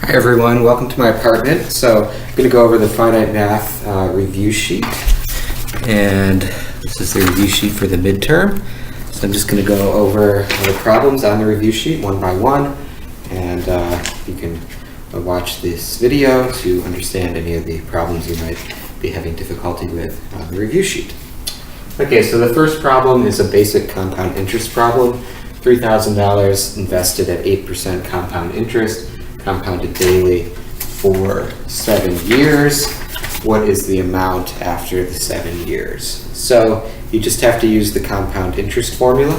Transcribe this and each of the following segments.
Hi everyone, welcome to my apartment. So I'm going to go over the Finite Math review sheet, and this is the review sheet for the midterm. So I'm just going to go over the problems on the review sheet one by one, and you can watch this video to understand any of the problems you might be having difficulty with on the review sheet. Okay, so the first problem is a basic compound interest problem. $3,000 invested at 8% compound interest, compounded daily for 7 years. What is the amount after the 7 years? So you just have to use the compound interest formula.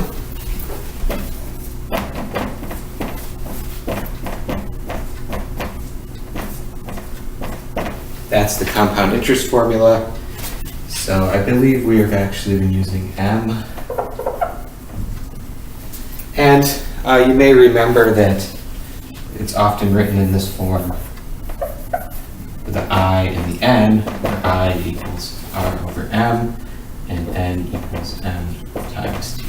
That's the compound interest formula. So I believe we have actually been using M. And you may remember that it's often written in this form with the I and the N, where I equals R over M, and N equals M times T.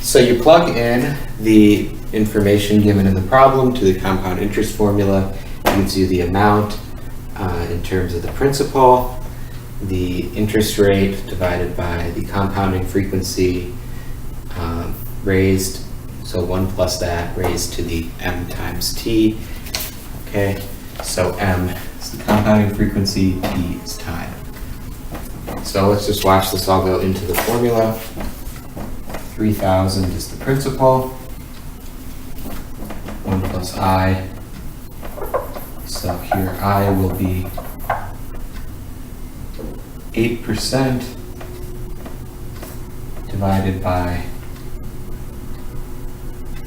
So you plug in the information given in the problem to the compound interest formula. It gives you the amount in terms of the principal, the interest rate divided by the compounding frequency raised, so 1 plus that raised to the M times T. Okay, so M is the compounding frequency, T is time. So let's just watch this all go into the formula. 3,000 is the principal, 1 plus I. So here I will be 8% divided by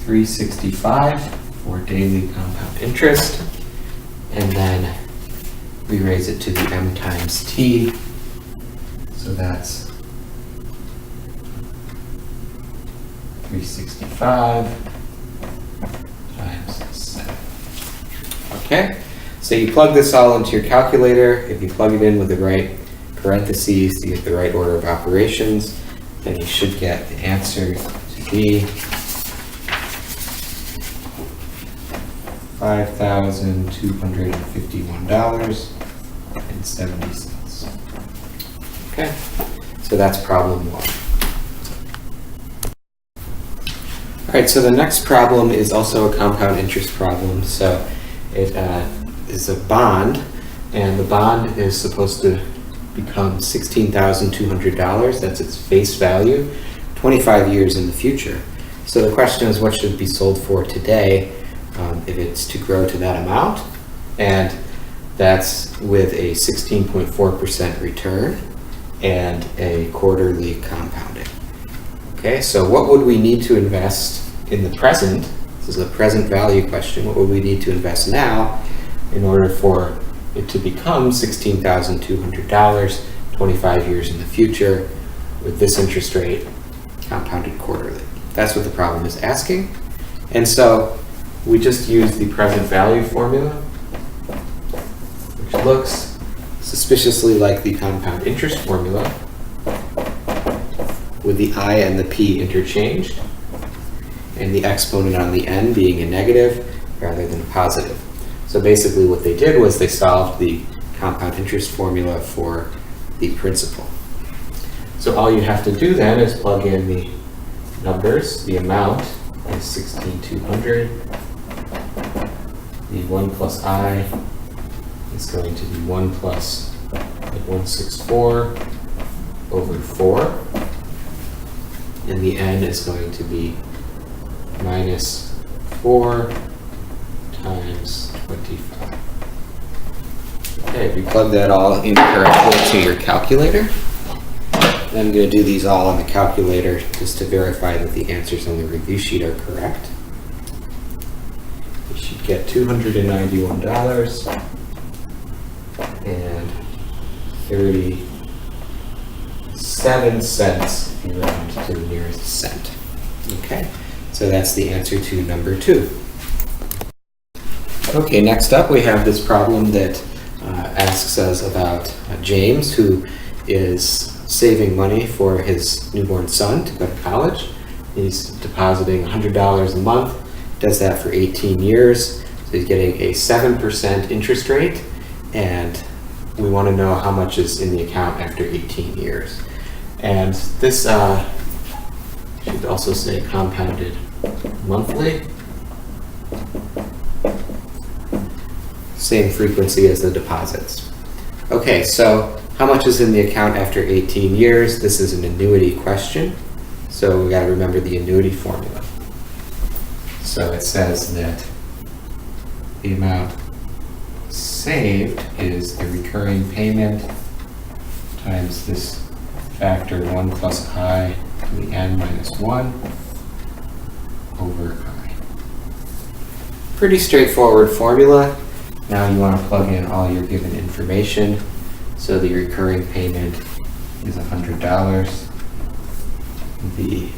365 for daily compound interest, and then we raise it to the M times T, so that's 365 times 7. Okay, so you plug this all into your calculator. If you plug it in with the right parentheses to get the right order of operations, then you should get the answer to be $5,251.70. Okay, so that's problem 1. All right, so the next problem is also a compound interest problem. So it is a bond, and the bond is supposed to become $16,200. That's its face value, 25 years in the future. So the question is, what should it be sold for today if it's to grow to that amount? And that's with a 16.4% return and a quarterly compounding. Okay, so what would we need to invest in the present? This is a present value question. What would we need to invest now in order for it to become $16,200 25 years in the future with this interest rate compounded quarterly? That's what the problem is asking. And so we just use the present value formula, which looks suspiciously like the compound interest formula, with the I and the P interchanged, and the exponent on the N being a negative rather than a positive. So basically what they did was they solved the compound interest formula for the principal. So all you have to do then is plug in the numbers. The amount is 16,200. The 1 plus I is going to be 1 plus 164 over 4. And the N is going to be minus 4 times 25. Okay, we plug that all in correctly to your calculator. And I'm going to do these all on the calculator just to verify that the answers on the review sheet are correct. You should get $291 and 37 cents if you round to the nearest cent. Okay, so that's the answer to number 2. Okay, next up we have this problem that asks us about James, who is saving money for his newborn son to go to college. He's depositing $100 a month, does that for 18 years. So So he's getting a 7% interest rate, and we want to know how much is in the account after 18 years. And this should also say compounded monthly. Same frequency as the deposits. Okay, so how much is in the account after 18 years? This is an annuity question, so we got to remember the annuity formula. So it says that the amount saved is the recurring payment times this factor 1 plus I to the n minus 1 over I. Pretty straightforward formula. Now you want to plug in all your given information. So the recurring payment is $100. The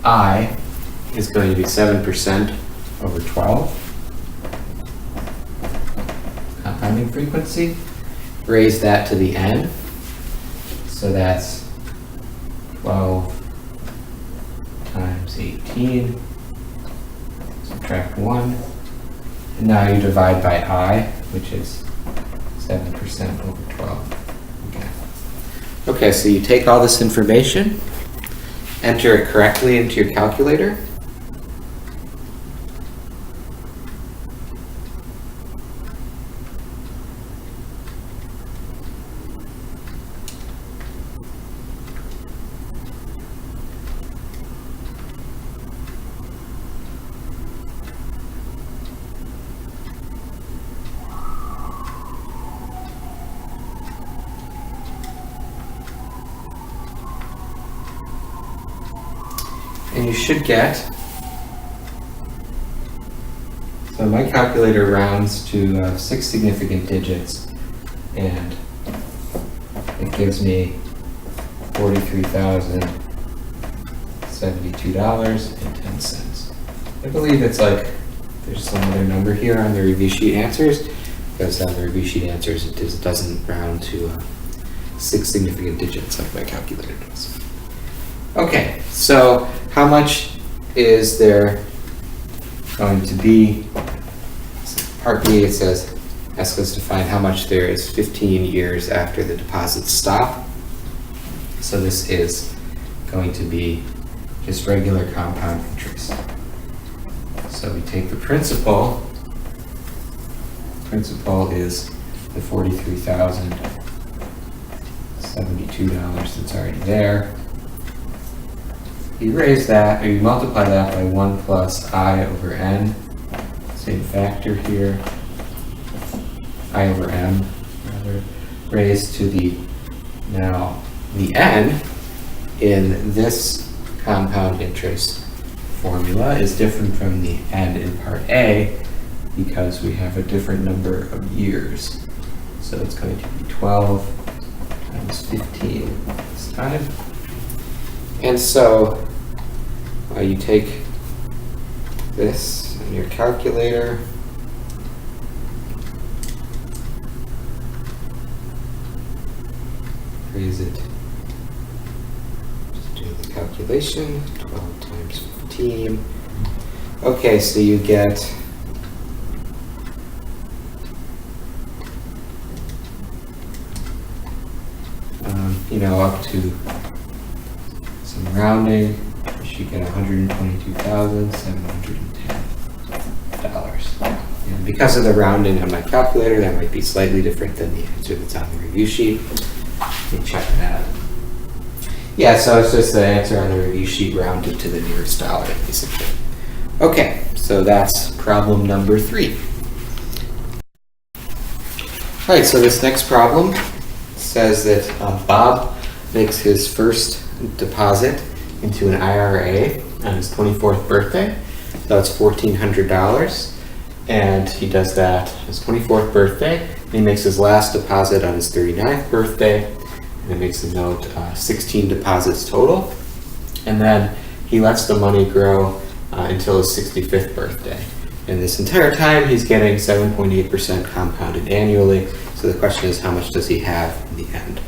I is going to be 7% over 12. Compounding frequency. Raise that to the n. So that's 12 times 18. Subtract 1. And now you divide by I, which is 7% over 12. Okay, so you take all this information, enter it correctly into your calculator. And you should get, so my calculator rounds to 6 significant digits, and it gives me $43,072.10. I believe it's like, there's some other number here on the review sheet answers, because on the review sheet answers it doesn't round to 6 significant digits like my calculator does. Okay, so how much is there going to be? Part B, it says, asks us to find how much there is 15 years after the deposits stop. So this is going to be just regular compound interest. So we take the principal. Principal is the $43,072 that's already there. You raise that, or you multiply that by 1 plus I over n, same factor here, I over m, rather, raised to the, now the n in this compound interest formula is different from the n in part A because we have a different number of years. So it's going to be 12 times 15 this time. And so you take this in your calculator, raise it, just do the calculation, 12 times 15. Okay, so you get up to some rounding, you should get $122,710. And because of the rounding on my calculator, that might be slightly different than the answer that's on the review sheet. Let me check that. Yeah, so it's just the answer on the review sheet rounded to the nearest dollar, basically. Okay, so that's problem number 3. All right, so this next problem says that Bob makes his first deposit into an IRA on his 24th birthday. So it's $1,400. And he does that his 24th birthday. And he makes his last deposit on his 39th birthday. And it makes a note 16 deposits total. And then he lets the money grow until his 65th birthday. And this entire time he's getting 7.8% compounded annually. So the question is, how much does he have in the end?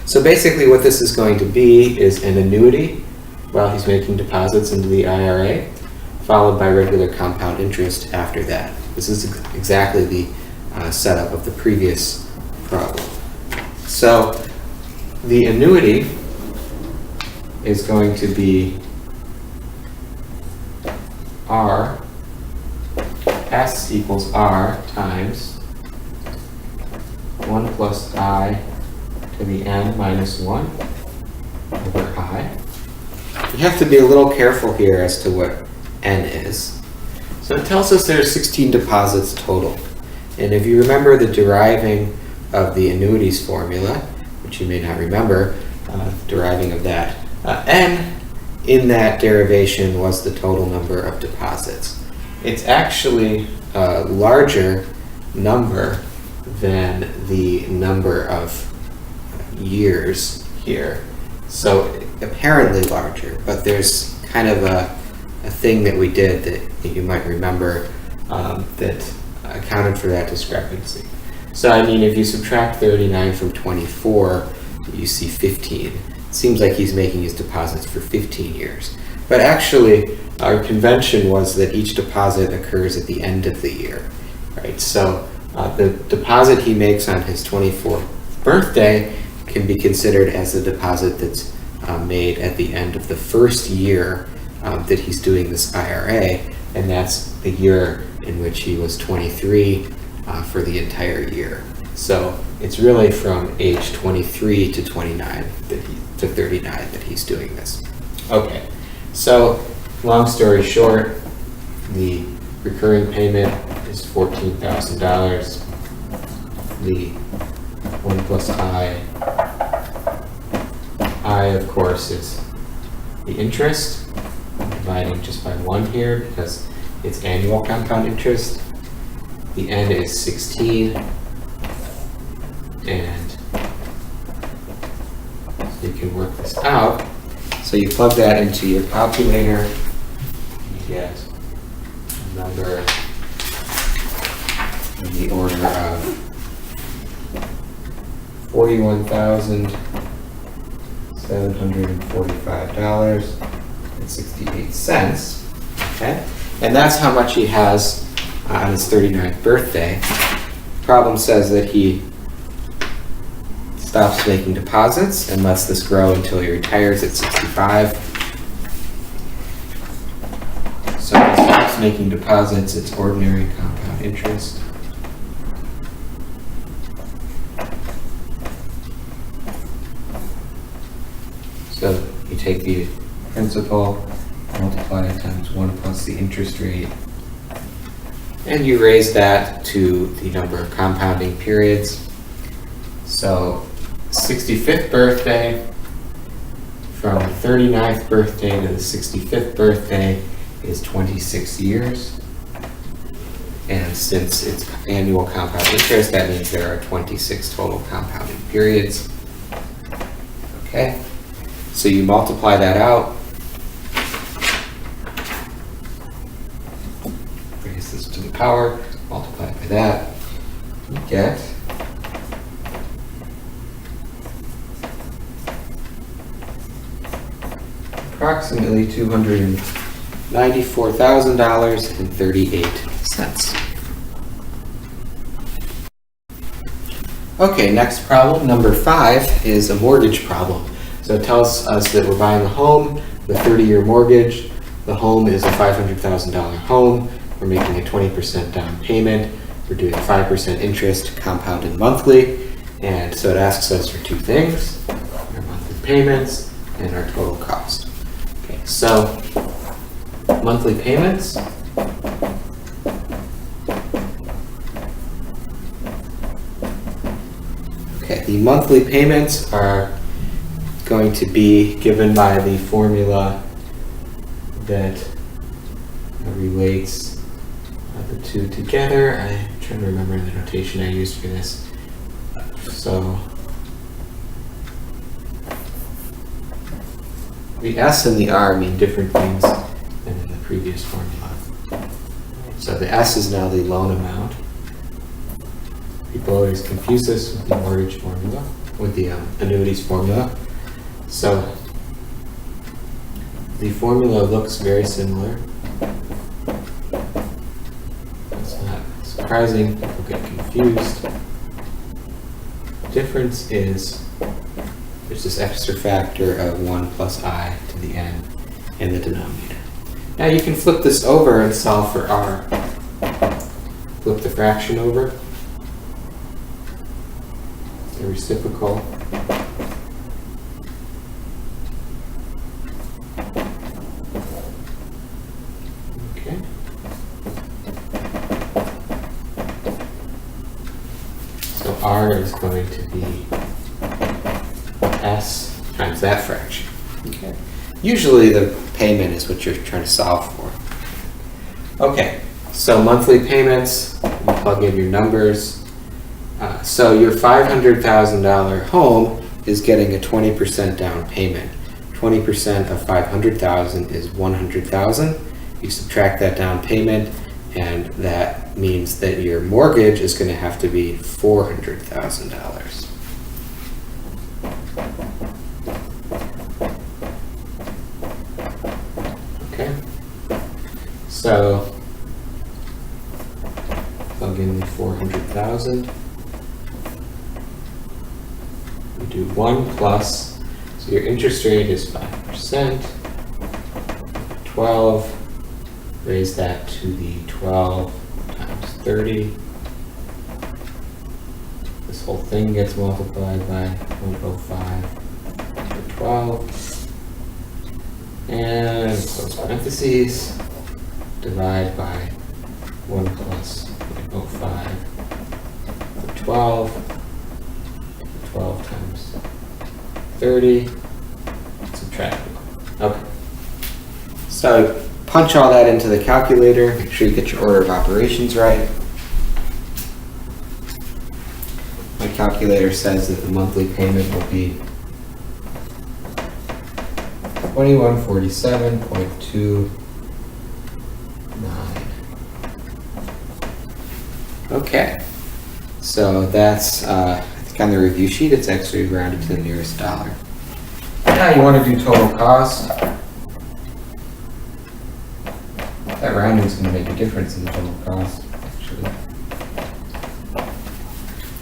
So basically what this is going to be is an annuity while he's making deposits into the IRA. followed by regular compound interest after that. This is exactly the setup of the previous problem. So the annuity is going to be R, S equals R times 1 plus I to the n minus 1 over I. You have to be a little careful here as to what n is. So it tells us there are 16 deposits total. And if you remember the deriving of the annuities formula, which you may not remember, deriving of that, n in that derivation was the total number of deposits. It's actually a larger number than the number of years here. So apparently larger, but there's kind of a thing that we did that you might remember that accounted for that discrepancy. So I mean, if you subtract 39 from 24, you see 15. It seems like he's making his deposits for 15 years. But actually, our convention was that each deposit occurs at the end of the year, right? So the deposit he makes on his 24th birthday can be considered as a deposit that's made at the end of the first year that he's doing this IRA, and that's the year in which he was 23 for the entire year. So it's really from age 23 to 29 to 39 that he's doing this. Okay, so long story short, the recurring payment is $14,000. The 1 plus I of course is the interest. I'm dividing just by 1 here because it's annual compound interest. The n is 16, and so you can work this out. So you plug that into your calculator, and you get a number in the order of $41,745.68. Okay, and that's how much he has on his 39th birthday. Problem says that he stops making deposits and lets this grow until he retires at 65. So he stops making deposits, it's ordinary compound interest. So you take the principal, multiply it times 1 plus the interest rate, and you raise that to the number of compounding periods. So 65th birthday, from the 39th birthday to the 65th birthday is 26 years. And since it's annual compound interest, that means there are 26 total compounding periods. Okay, so you multiply that out. Raise this to the power, multiply by that, you get approximately $294,000.38. Okay, next problem, number 5, is a mortgage problem. So it tells us that we're buying a home with a 30-year mortgage. The home is a $500,000 home. We're making a 20% down payment. We're doing 5% interest compounded monthly. And so it asks us for 2 things, our monthly payments and our total cost. Okay, so monthly payments. Okay, the monthly payments are going to be given by the formula that relates the two together. I'm trying to remember the notation I used for this. So the S and the R mean different things than in the previous formula. So the S is now the loan amount. People always confuse this with the mortgage formula, with the annuities formula. So the formula looks very similar. surprising, people get confused. Difference is there's this extra factor of 1 plus I to the n in the denominator. Now you can flip this over and solve for r. Flip the fraction over. The reciprocal. Okay. So r is going to be s times that fraction. Okay. Usually the payment is what you're trying to solve for. Okay, so monthly payments, you plug in your numbers. So your $500,000 home is getting a 20% down payment. 20% of 500,000 is 100,000. You subtract that down payment, and that means that your mortgage is going to have to be $400,000. Okay, so plug in the 400,000. We do 1 plus, so your interest rate is 5%. 12, raise that to the 12 times 30. This whole thing gets multiplied by 0.05 for 12. And close parentheses, divide by 1 plus 0.05 for 12. 12 times 30, subtract 1. Okay. So punch all that into the calculator. Make sure you get your order of operations right. My calculator says that the monthly payment will be $2147.29. Okay. So that's on the review sheet, it's actually rounded to the nearest dollar. Now you want to do total cost. That rounding is going to make a difference in the total cost, actually.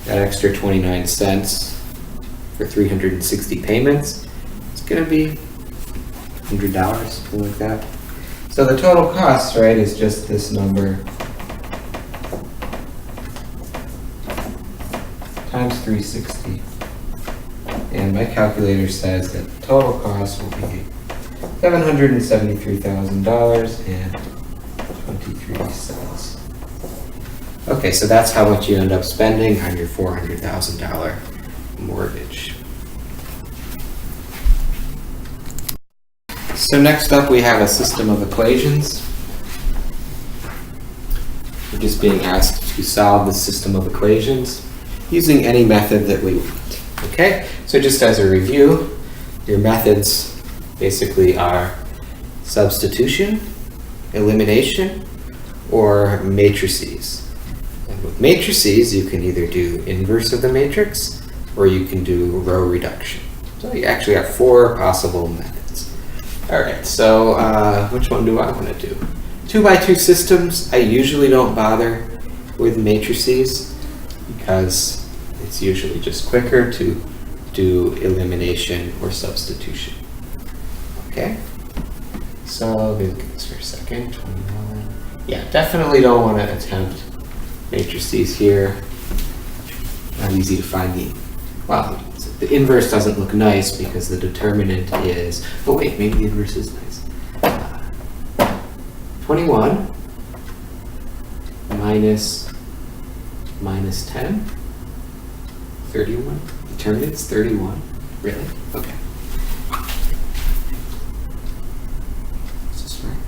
That extra 29 cents for 360 payments, it's going to be $100, something like that. So the total cost, right, is just this number times 360. And my calculator says that the total cost will be $773,000.23. Okay, so that's how much you end up spending on your $400,000 mortgage. So next up we have a system of equations. We're just being asked to solve the system of equations using any method that we want. Okay, so just as a review, your methods basically are substitution, elimination, or matrices. And with matrices, you can either do inverse of the matrix, or you can do row reduction. So you actually have 4 possible methods. All right, so which one do I want to do? 2x2 systems, I usually don't bother with matrices because it's usually just quicker to do elimination or substitution. Okay, so let me look at this for a second. 21. Yeah, definitely don't want to attempt matrices here. Not easy to find well, the inverse doesn't look nice because the determinant is, oh wait, maybe the inverse is nice. 21 minus 10. 31? Determinant's 31? Really? Okay. Is this right?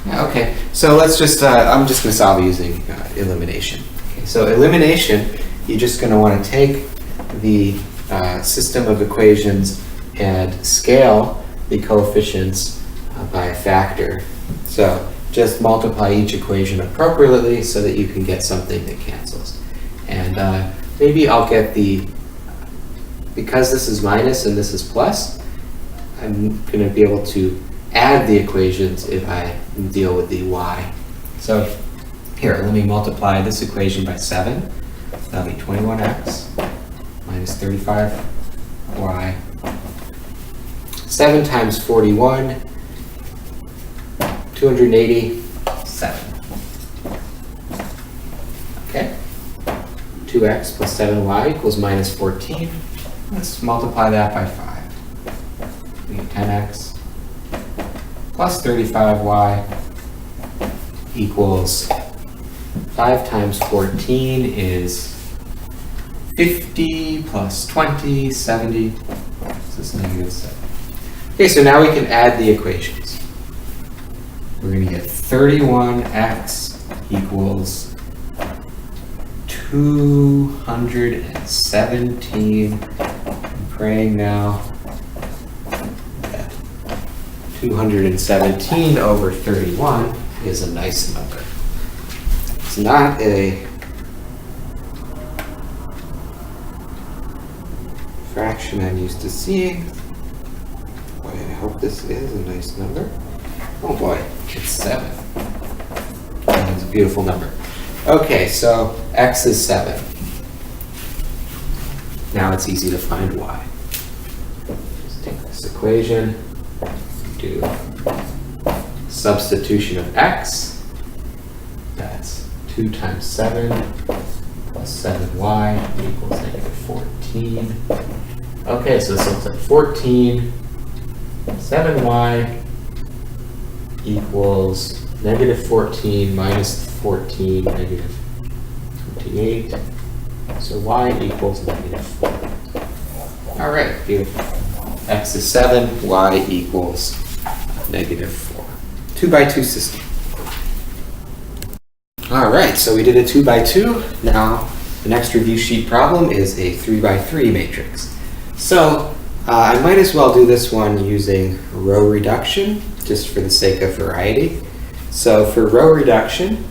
Yeah, okay. So let's just, I'm just going to solve using elimination. Okay, so elimination, you're just going to want to take the system of equations and scale the coefficients by a factor. So just multiply each equation appropriately so that you can get something that cancels. And maybe I'll get because this is minus and this is plus, I'm going to be able to add the equations if I deal with the y. So Here, let me multiply this equation by 7. That'll be 21x minus 35y. 7 times 41, 287. Okay. 2x plus 7y equals minus 14. Let's multiply that by 5. We get 10x plus 35y equals 5 times 14 is 50 plus 20, 70. This is -7. Okay, so now we can add the equations. We're going to get 31x equals 217. I'm praying now that 217 over 31 is a nice number. It's not a fraction I'm used to seeing. Boy, I hope this is a nice number. Oh boy, it's 7. It's a beautiful number. Okay, so x is 7. Now it's easy to find y. Just take this equation, do substitution of x. That's 2 times 7 plus 7y equals -14. Okay, so this looks like 14. 7y equals -14 minus 14, -28. So y equals -4. All right, beautiful. X is 7, y equals -4. 2 by 2 system. All right, so we did a 2 by 2. Now, the next review sheet problem is a 3 by 3 matrix. So, I might as well do this one using row reduction, just for the sake of variety. So for row reduction,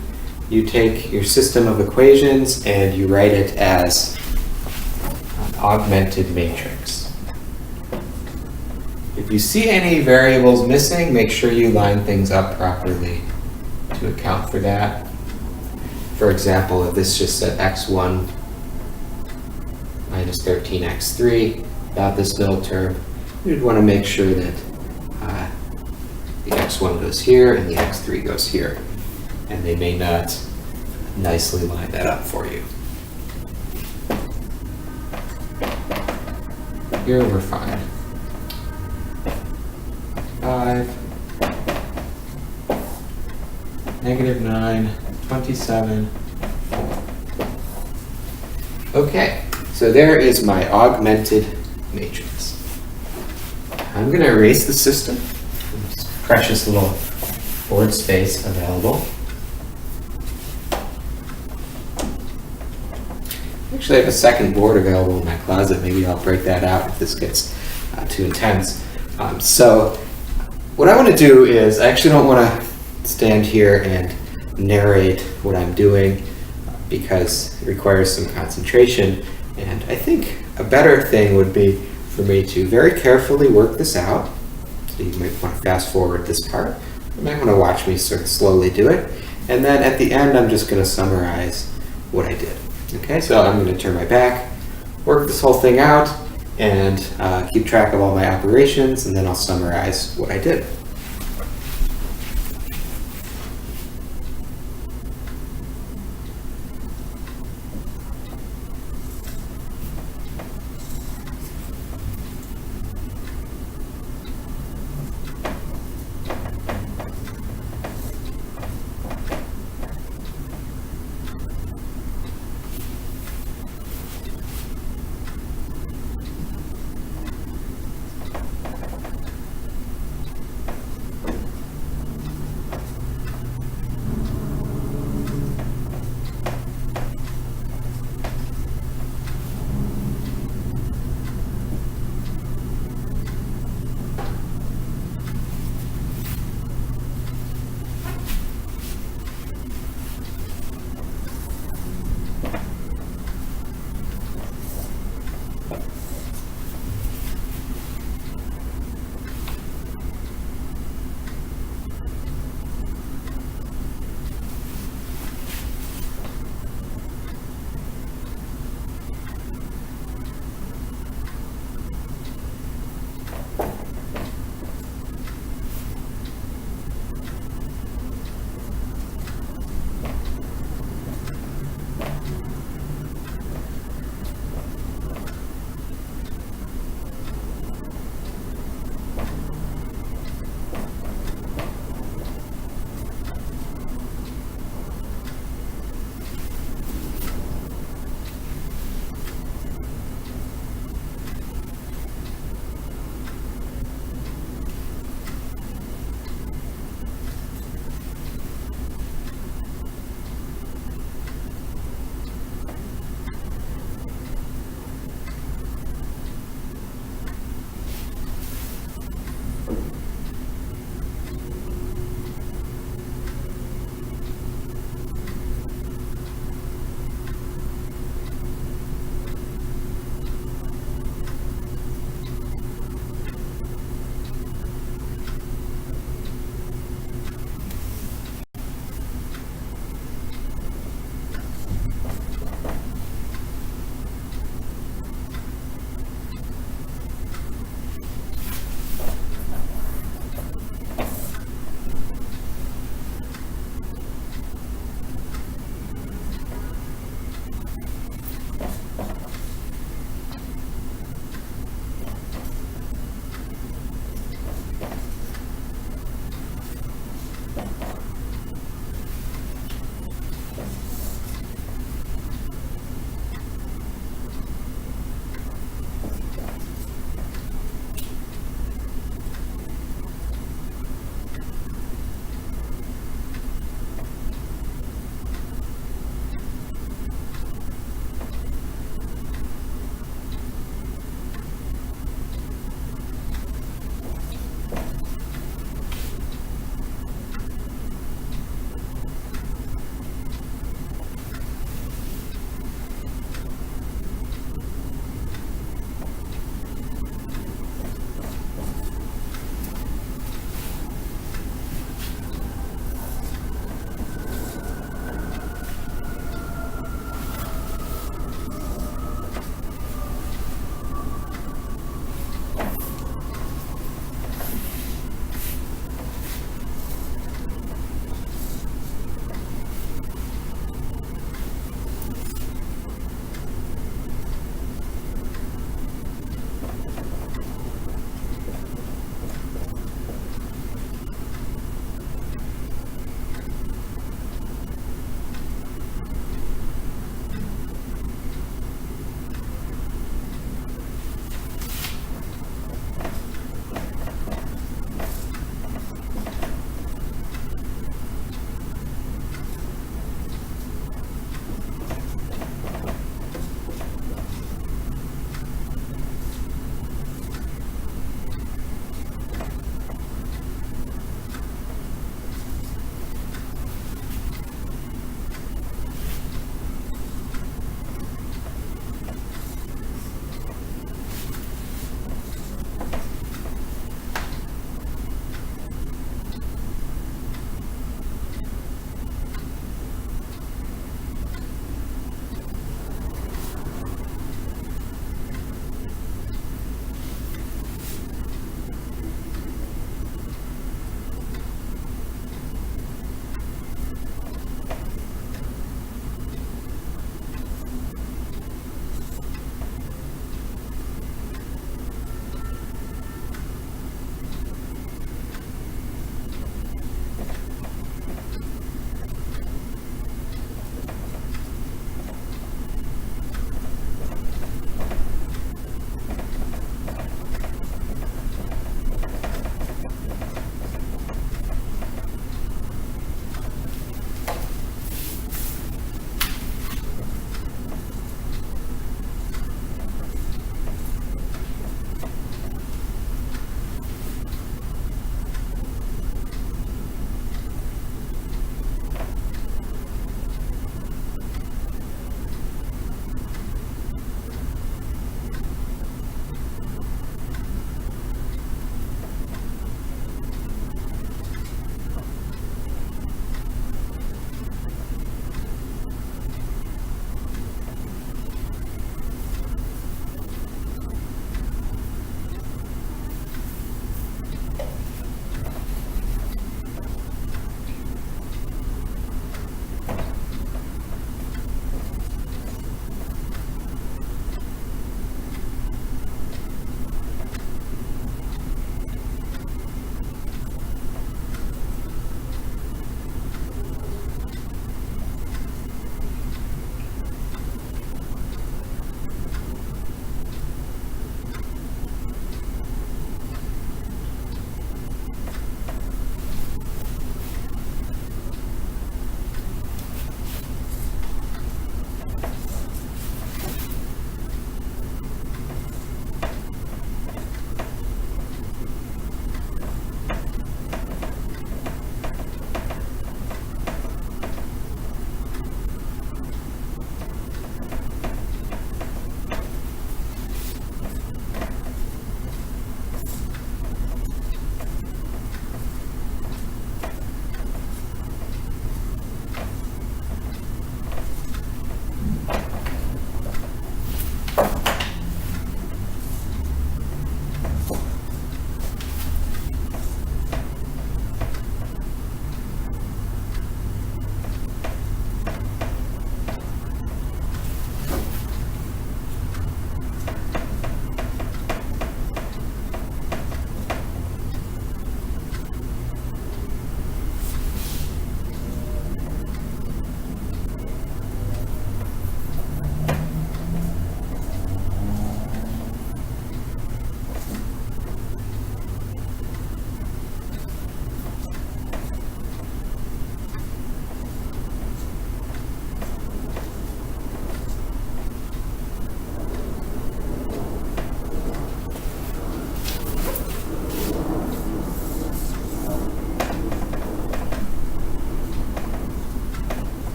you take your system of equations and you write it as an augmented matrix. If you see any variables missing, make sure you line things up properly to account for that. For example, if this just said x1 minus 13x3, without this middle term, you'd want to make sure that the x1 goes here and the x3 goes here. And they may not nicely line that up for you. Here we're fine. 5, -9, 27, 4. Okay, so there is my augmented matrix. I'm going to erase the system. This precious little board space available. Actually, I have a second board available in my closet. Maybe I'll break that out if this gets too intense. So what I want to do is, I actually don't want to stand here and narrate what I'm doing because it requires some concentration. And I think a better thing would be for me to very carefully work this out. So you might want to fast forward this part. You might want to watch me sort of slowly do it. And then at the end, I'm just going to summarize what I did. Okay, so I'm going to turn my back, work this whole thing out, and keep track of all my operations, and then I'll summarize what I did.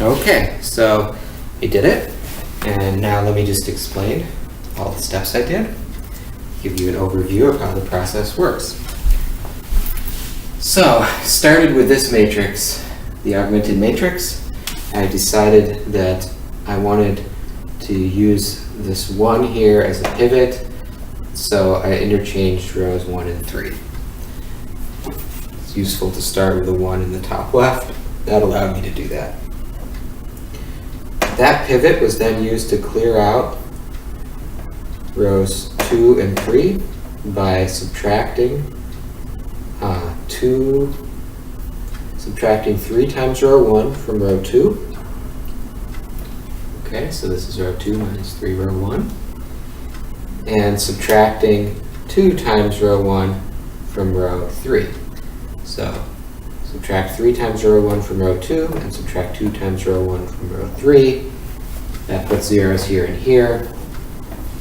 Okay, so I did it, and now let me just explain all the steps I did, give you an overview of how the process works. So, started with this matrix, the augmented matrix. I decided that I wanted to use this 1 here as a pivot, so I interchanged rows 1 and 3. It's useful to start with a 1 in the top left. That allowed me to do that. That pivot was then used to clear out rows 2 and 3 by subtracting 3 times row 1 from row 2. Okay, so this is row 2 minus 3 row 1. And subtracting 2 times row 1 from row 3. So subtract 3 times row 1 from row 2 and subtract 2 times row 1 from row 3. That puts zeros here and here.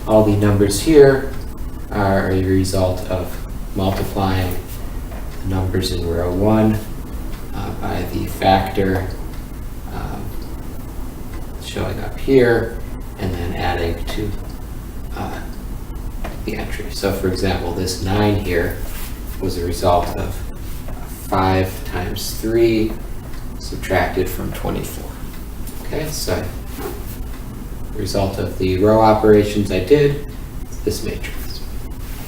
All the numbers here are a result of multiplying the numbers in row 1 by the factor showing up here, and then adding to the entry. So for example, this 9 here was a result of 5 times 3 subtracted from 24. Okay, so the result of the row operations I did is this matrix.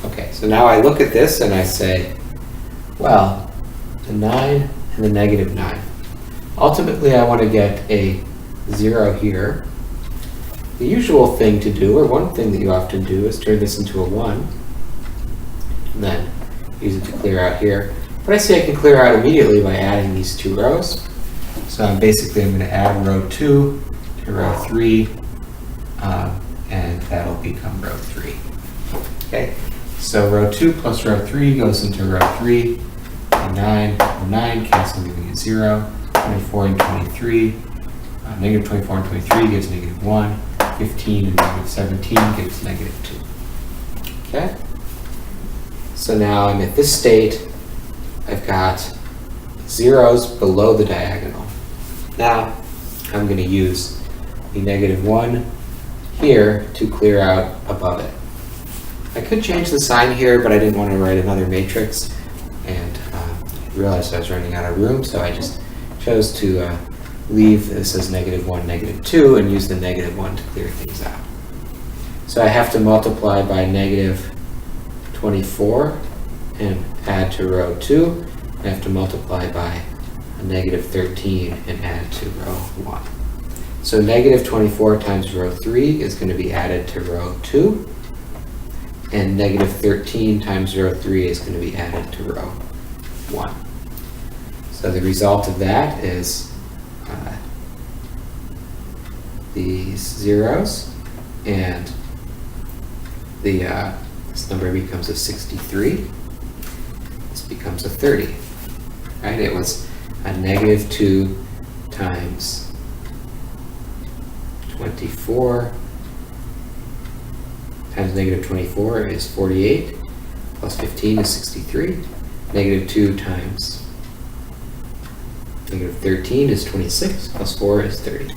Okay, so now I look at this and I say, well, the 9 and the negative 9. Ultimately, I want to get a 0 here. The usual thing to do, or one thing that you often do, is turn this into a 1, and then use it to clear out here. But I see I can clear out immediately by adding these 2 rows. So I'm going to add row 2 to row 3, and that'll become row 3. Okay, so row 2 plus row 3 goes into row 3, and 9 cancel, giving you 0, 24 and 23. Negative 24 and 23 gives negative 1. 15 and negative 17 gives negative 2. Okay? So now I'm at this state. I've got zeros below the diagonal. Now I'm going to use the negative 1 here to clear out above it. I could change the sign here, but I didn't want to write another matrix, and I realized I was running out of room, so I just chose to leave this as negative 1, negative 2, and use the negative 1 to clear things out. So I have to multiply by negative 24 and add to row 2. I have to multiply by a negative 13 and add to row 1. So negative 24 times row 3 is going to be added to row 2, and negative 13 times row 3 is going to be added to row 1. So the result of that is these zeros, and this number becomes a 63. This becomes a 30. Right? It was a negative 2 times 24 times negative 24 is 48, plus 15 is 63. Negative 2 times negative 13 is 26, plus 4 is 30.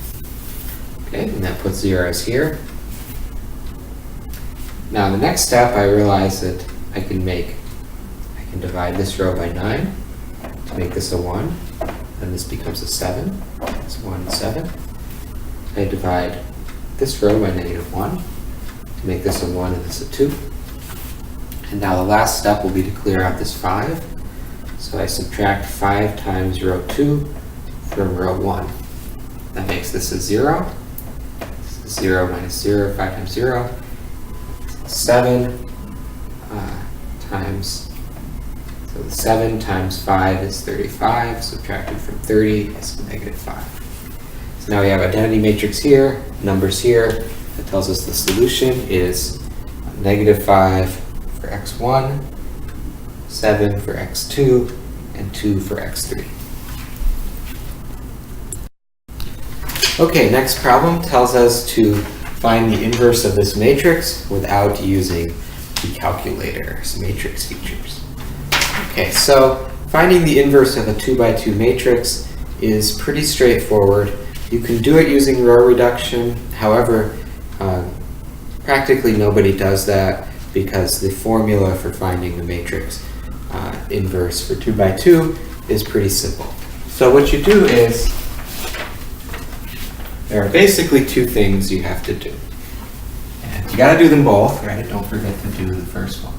Okay, and that puts zeros here. Now the next step, I realize that I can divide this row by 9 to make this a 1, and this becomes a 7. It's 1 and 7. I divide this row by negative 1 to make this a 1 and this a 2. And now the last step will be to clear out this 5. So I subtract 5 times row 2 from row 1. That makes this a 0. 0 minus 0, 5 times 0, 7 times, so 7 times 5 is 35, subtracted from 30 is negative 5. So now we have identity matrix here, numbers here, that tells us the solution is negative 5 for x1, 7 for x2, and 2 for x3. Okay, next problem tells us to find the inverse of this matrix without using the calculator's matrix features. Okay, so finding the inverse of a 2 by 2 matrix is pretty straightforward. You can do it using row reduction. However, practically nobody does that because the formula for finding the matrix inverse for 2 by 2 is pretty simple. So what you do is, there are basically two things you have to do. And you got to do them both, right? Don't forget to do the first one.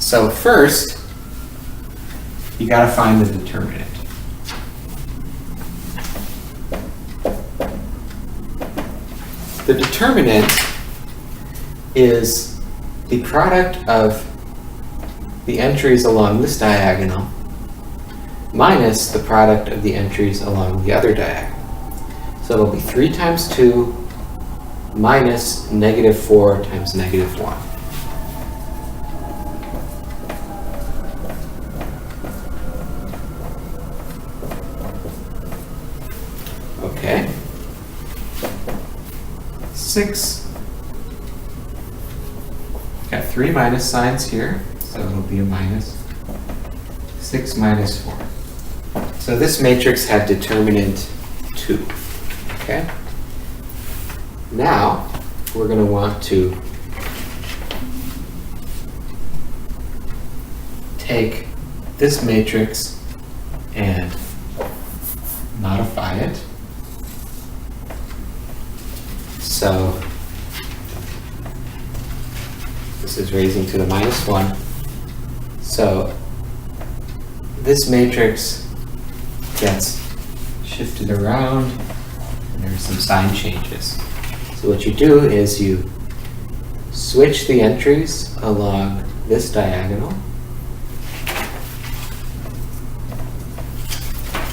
So first, you got to find the determinant. The determinant is the product of the entries along this diagonal minus the product of the entries along the other diagonal. So it'll be 3 times 2 minus negative 4 times negative 1. Okay. 6. Got 3 minus signs here, so it'll be a minus. 6 minus 4. So this matrix had determinant 2. Okay? Now, we're going to want to take this matrix and modify it. So this is raising to the minus 1. So this matrix gets shifted around, and there's some sign changes. So what you do is you switch the entries along this diagonal,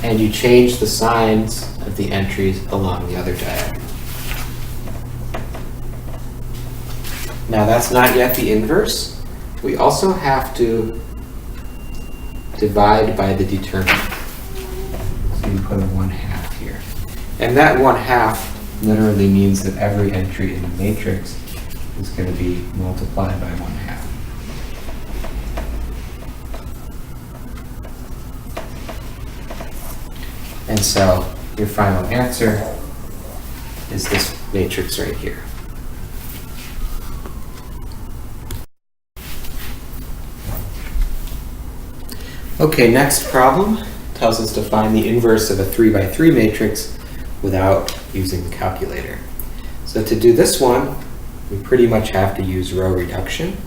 and you change the signs of the entries along the other diagonal. Now that's not yet the inverse. We also have to divide by the determinant. So you put a 1/2 here. And that 1/2 literally means that every entry in the matrix is going to be multiplied by 1/2. And so your final answer is this matrix right here. Okay, next problem tells us to find the inverse of a 3 by 3 matrix without using the calculator. So to do this one, we pretty much have to use row reduction.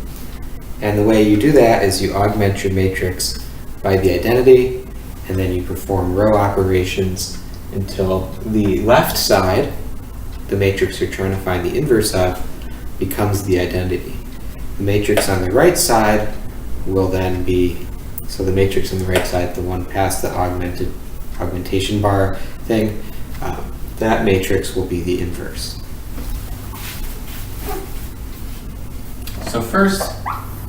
And the way you do that is you augment your matrix by the identity, and then you perform row operations until the left side, the matrix you're trying to find the inverse of, becomes the identity. The matrix on the right side will then be, so the matrix on the right side, the one past the augmentation bar thing, that matrix will be the inverse. So first,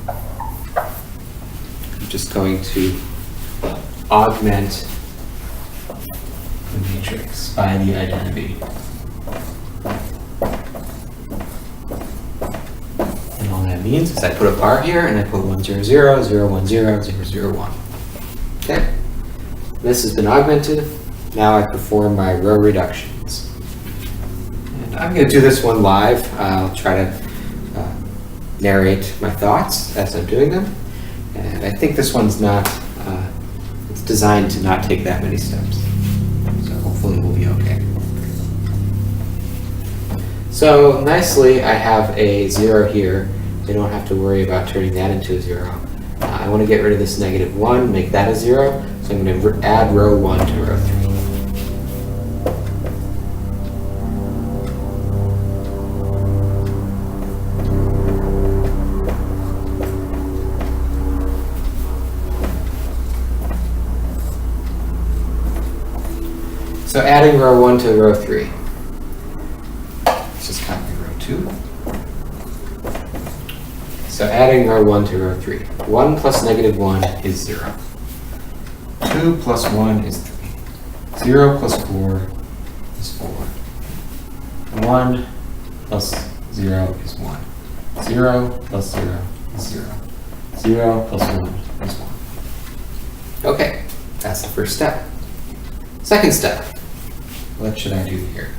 I'm just going to augment the matrix by the identity. And all that means is I put a bar here and I put 1, 0, 0, 0, 1, 0, 0, 0, 1. Okay? This has been augmented. Now I perform my row reductions. And I'm going to do this one live. I'll try to narrate my thoughts as I'm doing them. And I think this one's not, it's designed to not take that many steps. So hopefully we'll be okay. So nicely, I have a 0 here. I don't have to worry about turning that into a 0. I want to get rid of this negative 1, make that a 0. So I'm going to add row 1 to row 3. So adding row 1 to row 3. Let's just copy row 2. So adding row 1 to row 3. 1 plus negative 1 is 0. 2 plus 1 is 3. 0 plus 4 is 4. 1 plus 0 is 1. 0 plus 0 is 0. 0 plus 1 is 1. Okay, that's the first step. Second step. what should I do here?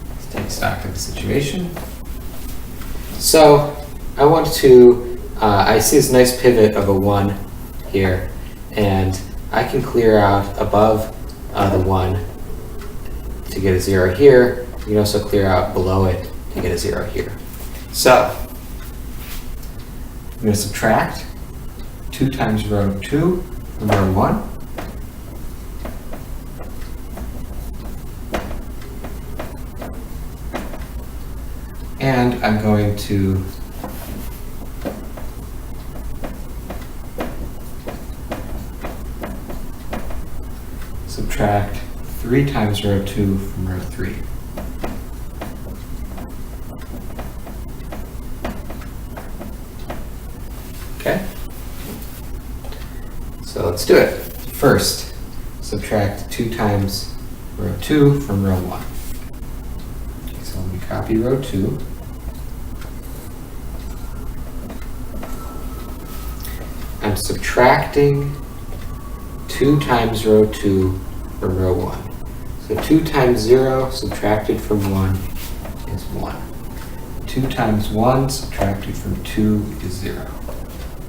Let's take stock of the situation. So I want to, I see this nice pivot of a 1 here, and I can clear out above the 1 to get a 0 here. You can also clear out below it to get a 0 here. So I'm going to subtract 2 times row 2 from row 1. And I'm going to subtract 3 times row 2 from row 3. Okay? So let's do it. First, subtract 2 times row 2 from row 1. Okay, so let me copy row 2. I'm subtracting 2 times row 2 from row 1. So 2 times 0 subtracted from 1 is 1. 2 times 1 subtracted from 2 is 0.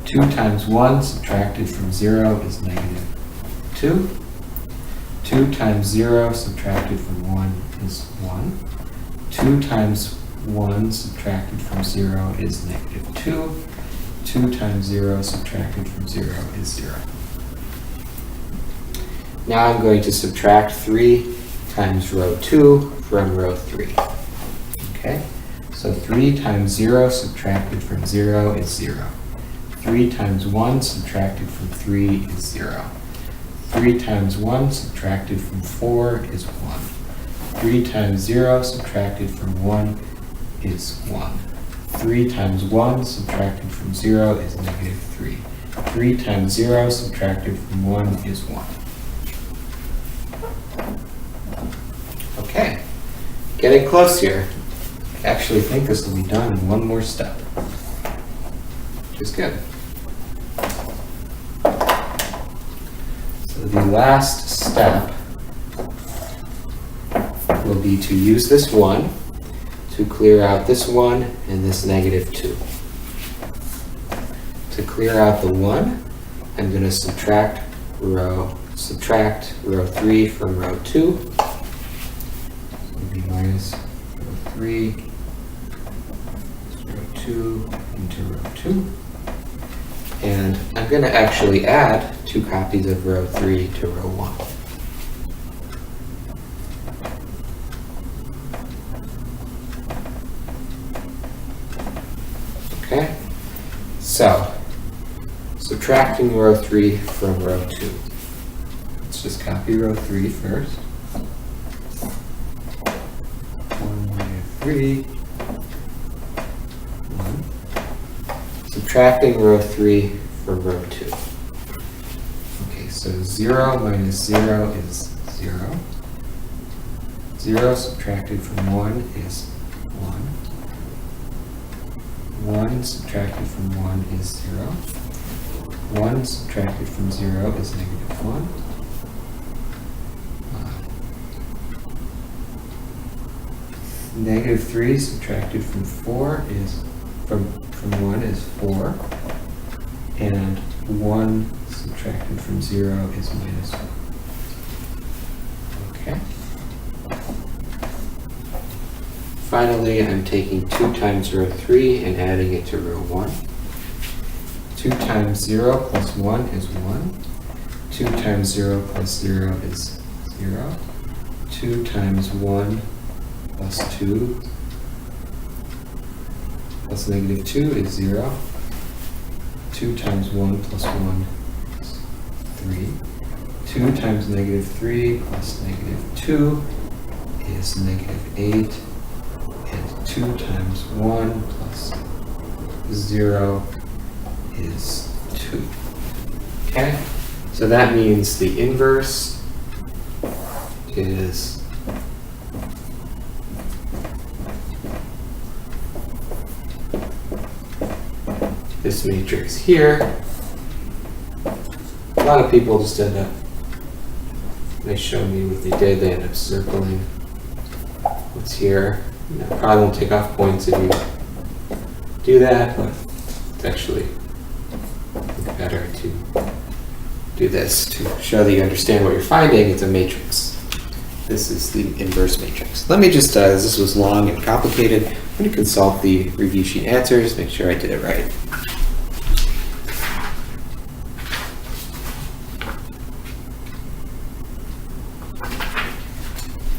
2 times 1 subtracted from 0 is negative 2. 2 times 0 subtracted from 1 is 1. 2 times 1 subtracted from 0 is negative 2. 2 times 0 subtracted from 0 is 0. Now I'm going to subtract 3 times row 2 from row 3. Okay, so 3 times 0 subtracted from 0 is 0. 3 times 1 subtracted from 3 is 0. 3 times 1 subtracted from 4 is 1. 3 times 0 subtracted from 1 is 1. 3 times 1 subtracted from 0 is negative 3. 3 times 0 subtracted from 1 is 1. Okay, getting close here. I actually think this will be done in one more step, which is good. So the last step will be to use this 1 to clear out this 1 and this negative 2. To clear out the 1, I'm going to subtract row 3 from row 2. It'll be minus row 3, row 2 into row 2. And I'm going to actually add 2 copies of row 3 to row 1. Okay, so subtracting row 3 from row 2. Let's just copy row 3 first. 1 negative 3, 1. Subtracting row 3 from row 2. Okay, so 0 minus 0 is 0. 0 subtracted from 1 is 1. 1 subtracted from 1 is 0. 1 subtracted from 0 is negative 1. Negative 3 subtracted from 4 is from 1 is 4. And 1 subtracted from 0 is minus 1. Okay. Finally, I'm taking 2 times row 3 and adding it to row 1. 2 times 0 plus 1 is 1. 2 times 0 plus 0 is 0. 2 times 1 plus 2 plus negative 2 is 0. 2 times 1 plus 1 is 3. 2 times negative 3 plus negative 2 is negative 8. And 2 times 1 plus 0 is 2. Okay? So that means the inverse is this matrix here. A lot of people just end up they show me what they did. They end up circling what's here. Probably won't take off points if you do that, but it's actually better to do this to show that you understand what you're finding. It's a matrix. This is the inverse matrix. Let me just, this was long and complicated. I'm going to consult the review sheet answers, make sure I did it right.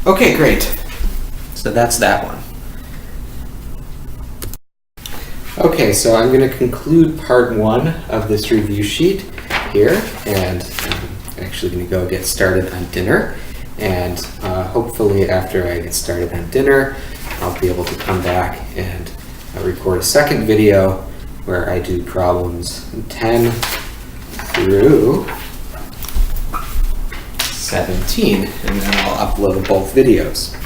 Okay, great. So that's that one. Okay, so I'm going to conclude part 1 of this review sheet here, and I'm actually going to go get started on dinner. And hopefully after I get started on dinner, I'll be able to come back and record a second video where I do problems 10 through 17, and then I'll upload both videos.